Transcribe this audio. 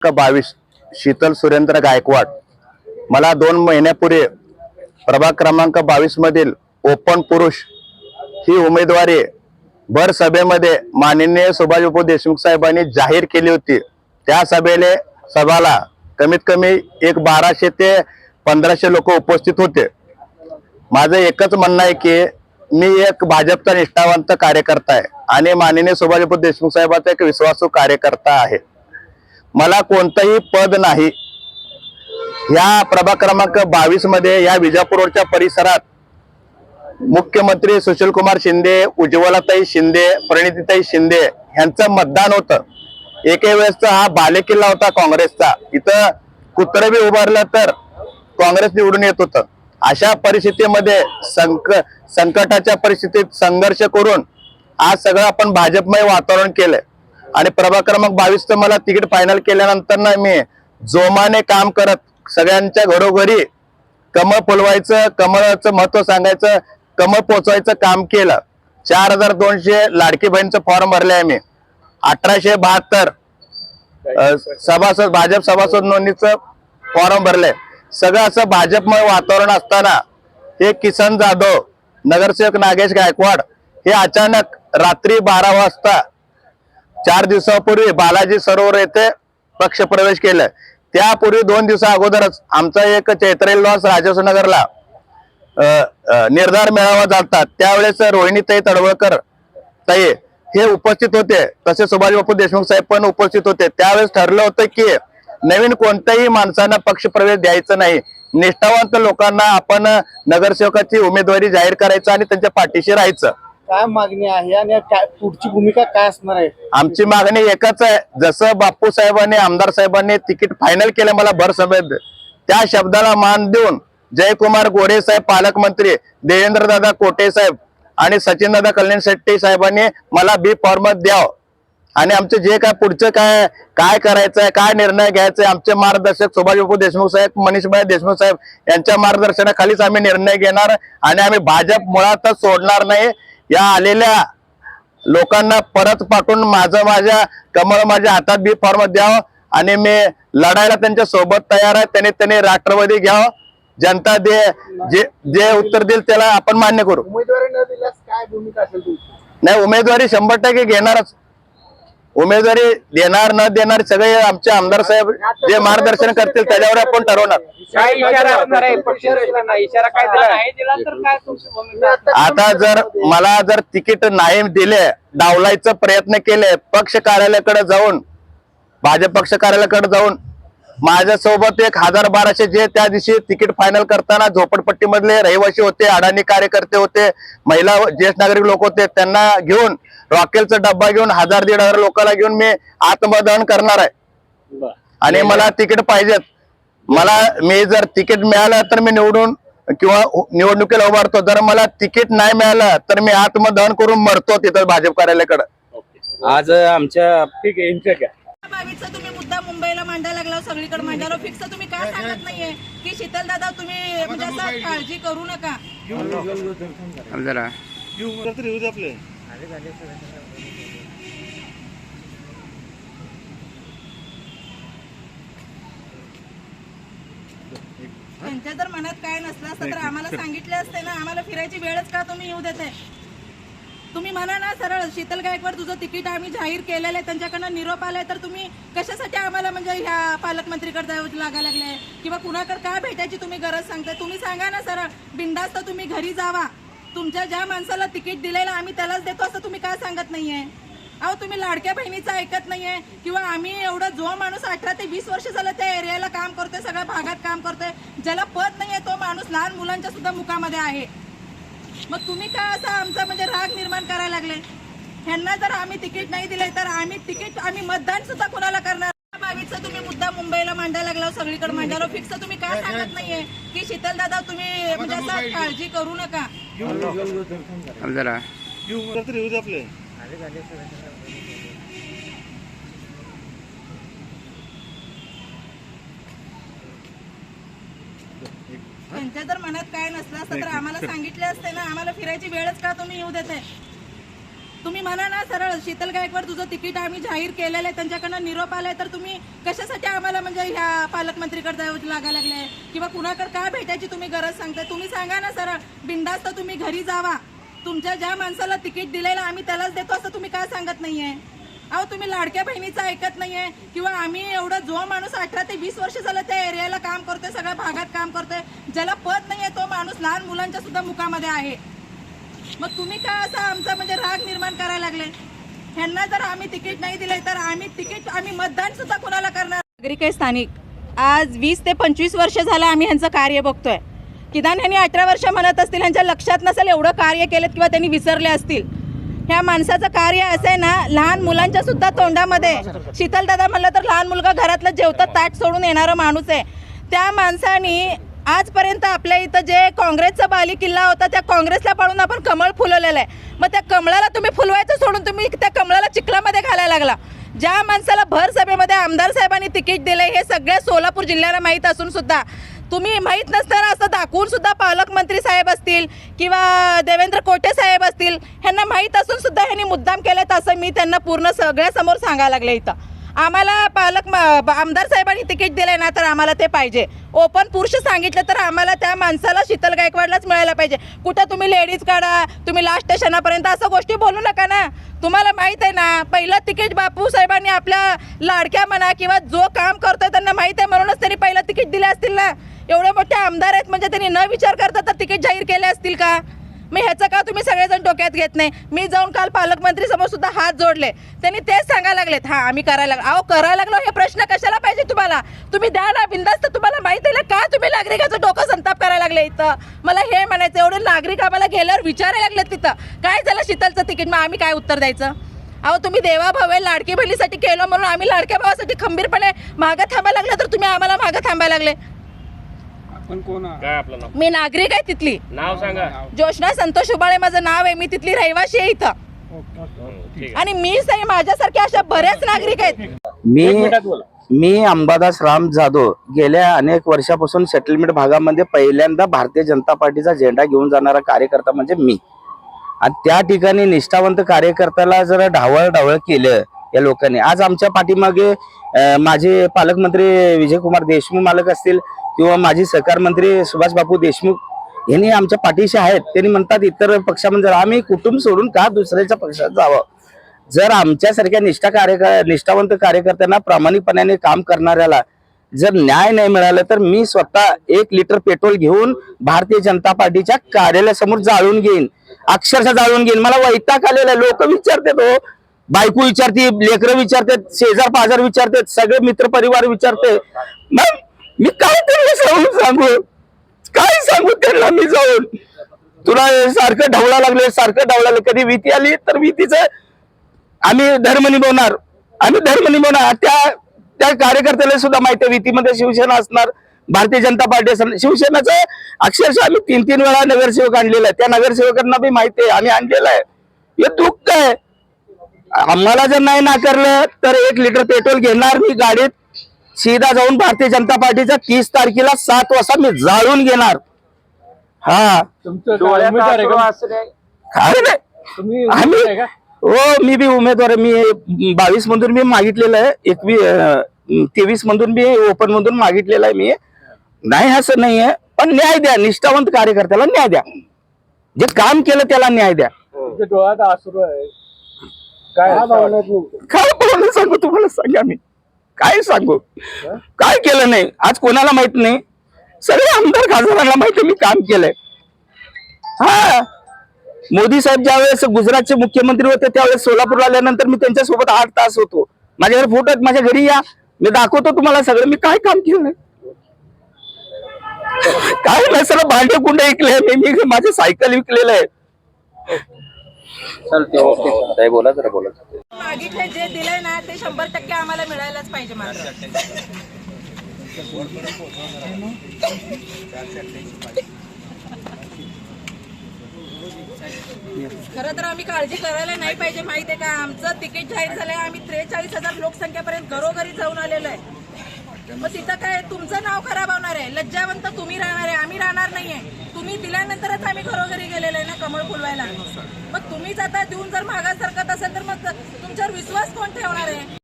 22 शीतल सुरेंद्र गायकवाड मला 2 महिन्यापूर्वी प्रभाग क्रमांक 22 मधील ओपन पुरुष ही उमेदवारी भर सभेमध्ये माननीय सुभाषबाबू देशमुख साहेबांनी जाहीर केली होती। त्या सभाला कमीत कमी 1200 ते 1500 लोक उपस्थित होते। माझं एकच म्हणणं आहे की मी एक भाजपचा निष्ठावंत कार्यकर्ता आहे आणि माननीय सुभाषबाबू देशमुख साहेबांचा एक विश्वासू कार्यकर्ता आहे। मला कोणतंही पद नाही। या प्रभाग क्रमांक 22 मध्ये या विजापूरच्या परिसरात मुख्यमंत्री सुशील कुमार शिंदे, उज्ज्वलाताई शिंदे, प्रणितीताई शिंदे यांचं मतदान होतं। एके वेळेसचा हा बालेकिल्ला होता काँग्रेसचा। इथं कुत्र बी उभारलं तर काँग्रेस निवडून येत होतं। अशा परिस्थितीमध्ये संकटाच्या परिस्थितीत संघर्ष करून आज सगळं आपण भाजपमय वातावरण केलंय आणि प्रभाग क्रमांक 22 चं मला तिकीट फायनल केल्यानंतर ना मी जोमाने काम करत सगळ्यांच्या घरोघरी कमळ फुलवायचं, कमळाचं महत्व सांगायचं, कमळ पोचवायचं काम केलं। 4200 लाडकी बहीणचं फॉर्म भरले आहे मी। 1872 सभासद भाजप सभासद नोंदणीचं फॉर्म भरले। सगळं असं भाजपमय वातावरण असताना हे किसन जाधव, नगरसेवक नागेश गायकवाड हे अचानक रात्री 12 वाजता 4 दिवसापूर्वी बालाजी सरोवर येथे पक्ष प्रवेश केला। त्यापूर्वी 2 दिवसा अगोदरच आमचा एक चैत्रेल लॉस राजसनगरला निर्धार मेळावा झाला। त्यावेळेस रोहिणीताई तडवळकर ताई हे उपस्थित होते, तसे सुभाषबाबू देशमुख साहेब पण उपस्थित होते। त्यावेळेस ठरलं होतं की नवीन कोणत्याही माणसांना पक्ष प्रवेश द्यायचा नाही, निष्ठावंत लोकांना आपण नगरसेवकाची उमेदवारी जाहीर करायचं आणि त्यांच्या पाठीशी राहायचं। काय मागणी आहे आणि पुढची भूमिका काय असणार आहे? आमची मागणी एकच आहे, जसं बापू साहेबांनी आमदार साहेबांनी तिकीट फायनल केलं मला भर सभेत, त्या शब्दाला मान देऊन जयकुमार गोरे साहेब पालकमंत्री, देवेंद्र दादा कोटे साहेब आणि सचिन दादा कल्याण शेट्टी साहेबांनी मला बी फॉर्म द्यावं आणि आमचे जे काय पुढचं काय करायचंय, काय निर्णय घ्यायचे, आमचे मार्गदर्शक सुभाषबाबू देशमुख साहेब, मनीषभाई देशमुख साहेब यांच्या मार्गदर्शनाखालीच आम्ही निर्णय घेणार आणि आम्ही भाजप मुळातच सोडणार नाही। या आलेल्या लोकांना परत पाठवून माझ्या कमळ माझ्या हातात बी फॉर्म द्यावं आणि मी लढायला त्यांच्या सोबत तयार आहे। त्यांनी राष्ट्रवादी घ्यावं, जनता जे उत्तर देईल त्याला आपण मान्य करू। उमेदवारी न दिल्यास काय भूमिका असेल तुमची? नाही, उमेदवारी 100% घेणारच। उमेदवारी देणार न देणार सगळे आमचे आमदार साहेब जे मार्गदर्शन करतील त्याच्यावर आपण ठरवणार। आता जर मला तिकीट नाही दिले, डावलायचा प्रयत्न केले, पक्ष कार्यालयाकडे जाऊन भाजप पक्ष कार्यालयाकडे जाऊन माझ्यासोबत 1000-1200 जे त्या दिवशी तिकीट फायनल करताना झोपडपट्टी मधले रहिवासी होते, अडाणी कार्यकर्ते होते, महिला ज्येष्ठ नागरिक लोक होते, त्यांना घेऊन रॉकेलचा डब्बा घेऊन 1000-1500 लोकांना घेऊन मी आत्मदहन करणार आहे आणि मला तिकीट पाहिजेत। मी जर तिकीट मिळालं तर मी निवडून किंवा निवडणुकीला उभारतो, जर मला तिकीट नाही मिळालं तर मी आत्मदहन करून मरतो तिथं भाजप कार्यालयाकडे। आज आमच्या ठीक आहे तुम्ही मुद्दा मुंबईला मांडायला लागला, सगळीकडे मांडायला फिक्स तुम्ही काय सांगत नाहीये की शीतल दादा तुम्ही म्हणजे असं काळजी करू नका। जरा त्यांच्या जर मनात काय नसलं असतं तर आम्हाला सांगितले असते ना, आम्हाला फिरायची वेळच का तुम्ही येऊ देते? तुम्ही म्हणा ना सरळ, शीतल गायकवाड तुझं तिकीट आम्ही जाहीर केलेलं आहे, त्यांच्याकडनं निरोप आलाय, तर तुम्ही कशासाठी आम्हाला म्हणजे ह्या पालकमंत्रीकडे जावं लागायला लागले किंवा कुणाकडे काय भेटायची तुम्ही गरज सांगताय? तुम्ही सांगा ना सरळ, बिंदास्त तुम्ही घरी जावा, तुमच्या ज्या माणसाला तिकीट दिलेलं आम्ही त्यालाच देतो असं तुम्ही काय सांगत नाहीये? अहो तुम्ही लाडक्या बहिणीचं ऐकत नाहीये किंवा आम्ही एवढं जो माणूस 18 ते 20 वर्ष झालं त्या एरियाला काम करतोय, सगळ्या भागात काम करतोय, ज्याला पद नाहीये तो माणूस लहान मुलांच्या सुद्धा मुखामध्ये आहे। मग तुम्ही काय असं आमचा म्हणजे राग निर्माण करायला लागले? ह्यांना जर आम्ही तिकीट नाही दिले तर आम्ही मतदान सुद्धा कोणाला करणार? 22 तुम्ही मुद्दा मुंबईला मांडायला लागला, सगळीकडे मांडायला फिक्स तुम्ही काय सांगत नाहीये की शीतल दादा तुम्ही म्हणजे असं काळजी करू नका। जरा त्यांच्या जर मनात काय नसलं असतं तर आम्हाला सांगितले असते ना, आम्हाला फिरायची वेळच का तुम्ही येऊ देते? तुम्ही म्हणा ना सरळ, शीतल गायकवाड तुझं तिकीट आम्ही जाहीर केलेलं आहे, त्यांच्याकडनं निरोप आलाय, तर तुम्ही कशासाठी आम्हाला म्हणजे ह्या पालकमंत्रीकडे जावं लागायला लागले किंवा कुणाकडे काय भेटायची तुम्ही गरज सांगताय? तुम्ही सांगा ना सरळ, बिंदास्त तुम्ही घरी जावा, तुमच्या ज्या माणसाला तिकीट दिलेलं आम्ही त्यालाच देतो असं तुम्ही काय सांगत नाहीये? अहो तुम्ही लाडक्या बहिणीचं ऐकत नाहीये किंवा आम्ही एवढं जो माणूस 18 ते 20 वर्ष झालं त्या एरियाला काम करतोय, सगळ्या भागात काम करतोय, ज्याला पद नाहीये तो माणूस लहान मुलांच्या सुद्धा मुखामध्ये आहे. मग तुम्ही काय असं आमचा म्हणजे राग निर्माण करायला लागले? ह्यांना जर आम्ही तिकीट नाही दिले तर आम्ही मतदान सुद्धा कोणाला करणार? नागरिक आहे स्थानिक, आज 20 ते 25 वर्ष झालं आम्ही ह्यांचं कार्य बघतोय. किदान ह्यांनी 18 वर्ष म्हणत असतील, ह्यांच्या लक्षात नसेल एवढं कार्य केलं किंवा त्यांनी विसरले असतील. ह्या माणसाचं कार्य असं आहे ना, लहान मुलांच्या सुद्धा तोंडामध्ये शीतलदादा म्हणलं तर लहान मुलगा घरातलं जेवतात ताट सोडून येणारा माणूस आहे. त्या माणसाने आजपर्यंत आपल्या इथं जे काँग्रेसचा बाली किल्ला होता त्या काँग्रेसला पाळून आपण कमळ फुलवलेलं आहे. मग त्या कमळाला तुम्ही फुलवायचं सोडून तुम्ही त्या कमळाला चिखलामध्ये घालायला लागला. ज्या माणसाला भर सभेमध्ये आमदार साहेबांनी तिकीट दिलंय हे सगळ्या सोलापूर जिल्ह्याला माहीत असून सुद्धा तुम्ही माहीत नसताना असं दाखवून सुद्धा पालकमंत्री साहेब असतील किंवा देवेंद्र कोटे साहेब असतील ह्यांना माहीत असून सुद्धा ह्यांनी मुद्दाम केलं असं मी त्यांना पूर्ण सगळ्यासमोर सांगायला लागले. इथं आम्हाला आमदार साहेबांनी तिकीट दिलंय ना तर आम्हाला ते पाहिजे. ओपन पुरुष सांगितलं तर आम्हाला त्या माणसाला शीतल गायकवाडलाच मिळायला पाहिजे. कुठं तुम्ही लेडीज काढा, तुम्ही लास्ट स्टेशनापर्यंत असं गोष्टी बोलू नका ना. तुम्हाला माहीत आहे ना, पहिलं तिकीट बापू साहेबांनी आपल्या लाडक्या म्हणा किंवा जो काम करतोय त्यांना माहीत आहे म्हणूनच त्यांनी पहिलं तिकीट दिले असतील ना. एवढे मोठे आमदार आहेत म्हणजे त्यांनी न विचार करता तर तिकीट जाहीर केले असतील का? मग ह्याचं का तुम्ही सगळेजण डोक्यात घेत नाही? मी जाऊन काल पालकमंत्री समोर सुद्धा हात जोडले, त्यांनी तेच सांगायला लागलेत हां आम्ही करायला लागलो. अहो करायला लागलो हे प्रश्न कशाला पाहिजे तुम्हाला? तुम्ही द्या ना बिंदास्त. तुम्हाला माहिती आहे का तुम्ही नागरिकाचं डोकं संताप करायला लागले इथं? मला हे म्हणायचं, एवढे नागरिक आम्हाला गेल्यावर विचारायला लागलेत तिथं काय झालं शीतलचं तिकीट, मग आम्ही काय उत्तर द्यायचं? अहो तुम्ही देवाभाऊ आहे, लाडकी बहिणीसाठी केलं म्हणून आम्ही लाडक्या भावासाठी खंबीरपणे मागं थांबायला लागलं तर तुम्ही आम्हाला मागं थांबायला लागले. काय आपलं नाव? मी नागरिक आहे तिथली, नाव सांगा. जोशना संतोष उबाळे माझं नाव आहे, मी तिथली रहिवाशी आहे इथं. आणि मीच आहे, माझ्यासारखे अशा बरेच नागरिक आहेत. मी अंबादास राम जाधव गेल्या अनेक वर्षापासून सेटलमेंट भागामध्ये पहिल्यांदा भारतीय जनता पार्टीचा झेंडा घेऊन जाणारा कार्यकर्ता म्हणजे मी. आणि त्या ठिकाणी निष्ठावंत कार्यकर्त्याला जर ढावळ केलं या लोकांनी. आज आमच्या पाठीमागे माझे पालकमंत्री विजयकुमार देशमुख मालक असतील किंवा माजी सहकार मंत्री सुभाष बापू देशमुख यांनी आमच्या पाठीशी आहेत. त्यांनी म्हणतात इतर पक्षामध्ये आम्ही कुटुंब सोडून का दुसऱ्याच्या पक्षात जावं? जर आमच्यासारख्या निष्ठावंत कार्यकर्त्यांना प्रामाणिकपणाने काम करणाऱ्याला जर न्याय नाही मिळाला तर मी स्वतः 1 लिटर पेट्रोल घेऊन भारतीय जनता पार्टीच्या कार्यालयासमोर जाळून घेईन, अक्षरशः जाळून घेईन. मला वैताग आलेला. लोक विचारतात, हो बायको विचारते, लेकरं विचारतात, शेजार पाजार विचारतात, सगळे मित्र परिवार विचारते. मग मी काय त्यांना सांगू? काय सांगू त्यांना मी जाऊन? तुला सारखं ढवळा लागले, सारखं ढवळा लागले. कधी भीती आली तर भीतीचं आम्ही धर्म निभवणार. त्या कार्यकर्त्याला सुद्धा माहिती आहे भीतीमध्ये शिवसेना असणार, भारतीय जनता पार्टी असणार. शिवसेनाचं अक्षरशः आम्ही 3 वेळा नगरसेवक आणलेला आहे. त्या नगरसेवकांना बी माहिती आहे आम्ही आणलेलं आहे. हे दुःख आहे. आम्हाला जर नाही नाकारलं तर 1 लिटर पेट्रोल घेणार मी गाडीत, सीधा जाऊन भारतीय जनता पार्टीचा 30 तारखेला 7 वाजता मी जाळून घेणार. हा आम्ही हो मी बी उमेदवार आहे. मी 22 मधून मी मागितलेलं आहे, 23 मधून मी ओपन मधून मागितलेलं आहे. मी नाही असं नाहीये, पण न्याय द्या. निष्ठावंत कार्यकर्त्याला न्याय द्या. जे काम केलं त्याला न्याय द्या. डोळ्यात आसरू आहे. काय बोलणं सांगू तुम्हाला? सांगा मी काय सांगू? काय केलं नाही आज कोणाला माहित नाही. सगळे आमदार खासदारांना माहिती मी काम केलंय. हा मोदी साहेब ज्यावेळेस गुजरातचे मुख्यमंत्री होते त्यावेळेस सोलापूरला आल्यानंतर मी त्यांच्यासोबत 8 तास होतो. माझ्याकडे फोटो आहेत, माझ्या घरी या, मी दाखवतो तुम्हाला सगळं मी काय काम केलं. काय नाही, सगळं भांडे कुंडे विकले मी माझे सायकल विकलेलं आहे. बोला जरा बोला. मागितले जे दिलंय ना ते 100% आम्हाला मिळायलाच पाहिजे. मात्र खरं तर आम्ही काळजी करायला नाही पाहिजे. माहिती आहे का, आमचं तिकीट जाहीर झालंय, आम्ही 43,000 लोकसंख्येपर्यंत घरोघरी जाऊन आलेलो आहे. मग तिथं काय तुमचं नाव खराब होणार आहे? लज्जावंत तुम्ही राहणार आहे, आम्ही राहणार नाहीये. तुम्ही दिल्यानंतरच आम्ही घरोघरी गेलेलो आहे ना कमळ फुलवायला. मग तुम्हीच आता देऊन जर मागास सरकत असेल तर मग तुमच्यावर विश्वास कोण ठेवणार आहे?